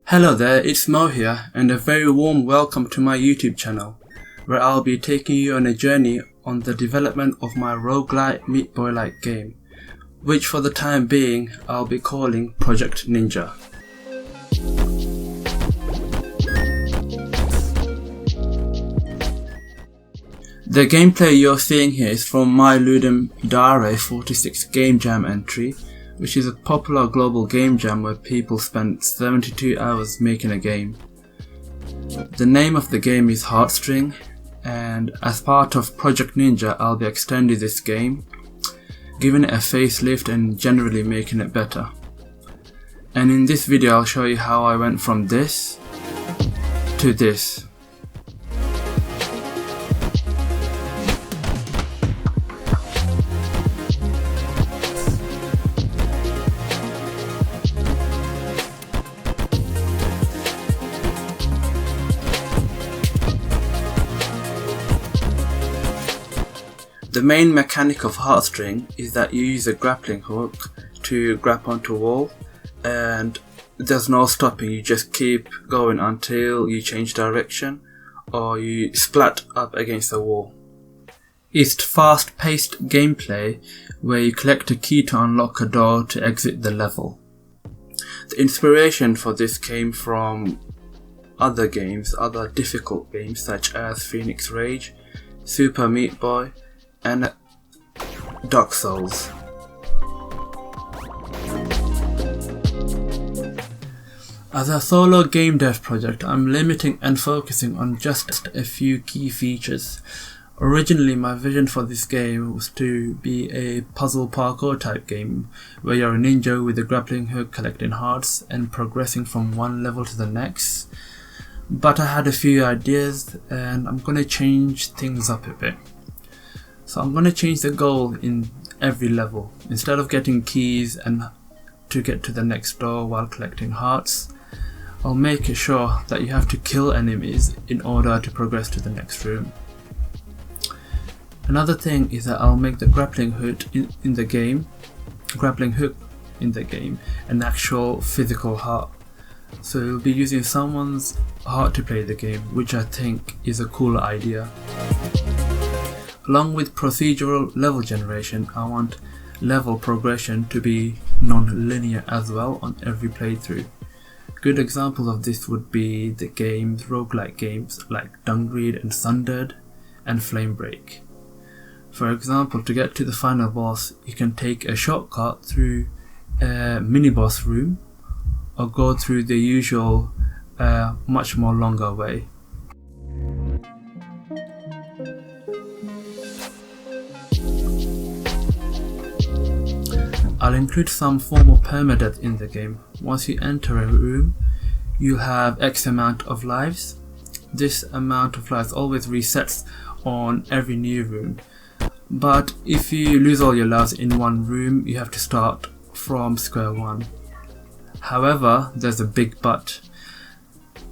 Hello there, it's Mo here, and a very warm welcome to my YouTube channel, where I'll be taking you on a journey on the development of my roguelite Mearboy-like game, which for the time being I'll be calling Project Ninja. The gameplay you're seeing here is from my Ludum Dare 46 Game Jam entry, which is a popular global game jam where people spend 72 hours making a game. The name of the game is Heartstring, and as part of Project Ninja I'll be extending this game, giving it a facelift and generally making it better. And in this video I'll show you how I went from this to this. The main mechanic of Heartstring is that you use a grappling hook to grab onto a wall, and there's no stopping, you just keep going until you change direction or you splat up against the wall. It's fast-paced gameplay where you collect a key to unlock a door to exit the level. The inspiration for this came from other games, other difficult games such as Phoenix Rage, Super Mearboy, and Dark Souls. As a solo game dev project, I'm limiting and focusing on just a few key features. Originally, my vision for this game was to be a puzzle parkour type game, where you're a ninja with a grappling hook collecting hearts and progressing from one level to the next. But I had a few ideas and I'm going to change things up a bit. So I'm going to change the goal in every level. Instead of getting keys and to get to the next door while collecting hearts, I'll make it sure that you have to kill enemies in order to progress to the next room. Another thing is that I'll make the grappling hook in the game an actual physical heart. So you'll be using someone's heart to play the game, which I think is a cool idea. Along with procedural level generation, I want level progression to be non-linear as well on every playthrough. Good examples of this would be the roguelike games like Dungreed and Sundered and Flamebreak. For example, to get to the final boss, you can take a shortcut through a mini-boss room or go through the usual, much more longer way. I'll include some form of permadeath in the game. Once you enter a room, you have X amount of lives. This amount of lives always resets on every new room. But if you lose all your lives in one room, you have to start from square one. However, there's a big but.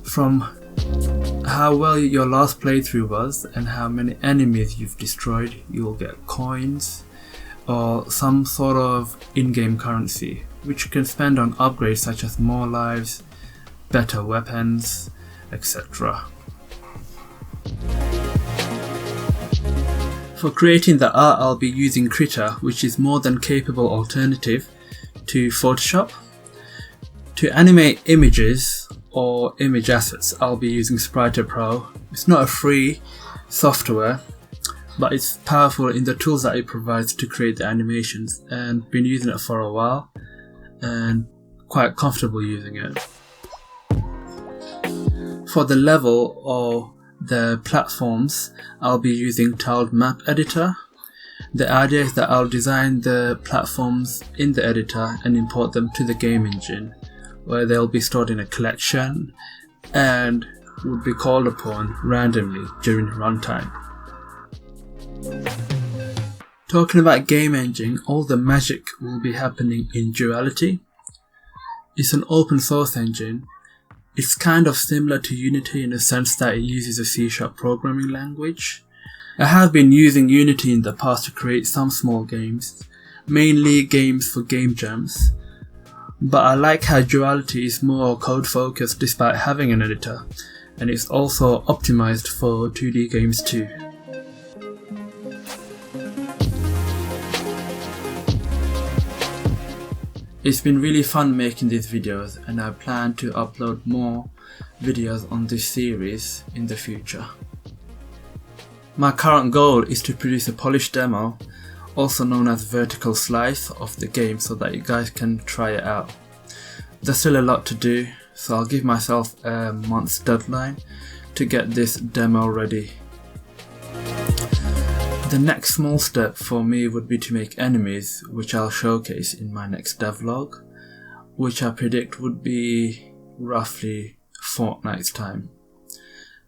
From how well your last playthrough was and how many enemies you've destroyed, you'll get coins or some sort of in-game currency, which you can spend on upgrades such as more lives, better weapons, etc. For creating the art, I'll be using Krita, which is more than capable alternative to Photoshop. To animate images or image assets, I'll be using Sprite Pro. It's not a free software, but it's powerful in the tools that it provides to create the animations, and been using it for a while and quite comfortable using it. For the level or the platforms, I'll be using Tiled Map Editor. The idea is that I'll design the platforms in the editor and import them to the game engine, where they'll be stored in a collection and would be called upon randomly during runtime. Talking about game engine, all the magic will be happening in Duality. It's an open source engine. It's kind of similar to Unity in the sense that it uses a C# programming language. I have been using Unity in the past to create some small games, mainly games for game jams, But I like how Duality is more code focused despite having an editor, and it's also optimized for 2D games too. It's been really fun making these videos, and I plan to upload more videos on this series in the future. My current goal is to produce a polished demo, also known as vertical slice, of the game so that you guys can try it out. There's still a lot to do, so I'll give myself a month's deadline to get this demo ready. The next small step for me would be to make enemies, which I'll showcase in my next devlog, which I predict would be roughly a fortnight's time.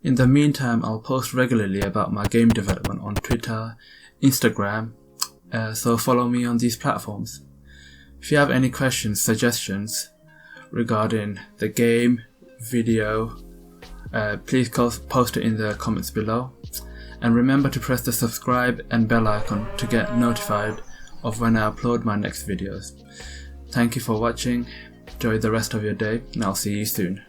In the meantime, I'll post regularly about my game development on Twitter, Instagram, so follow me on these platforms. If you have any questions, suggestions regarding the game, video, please post it in the comments below. And remember to press the subscribe and bell icon to get notified of when I upload my next videos. Thank you for watching, enjoy the rest of your day, and I'll see you soon.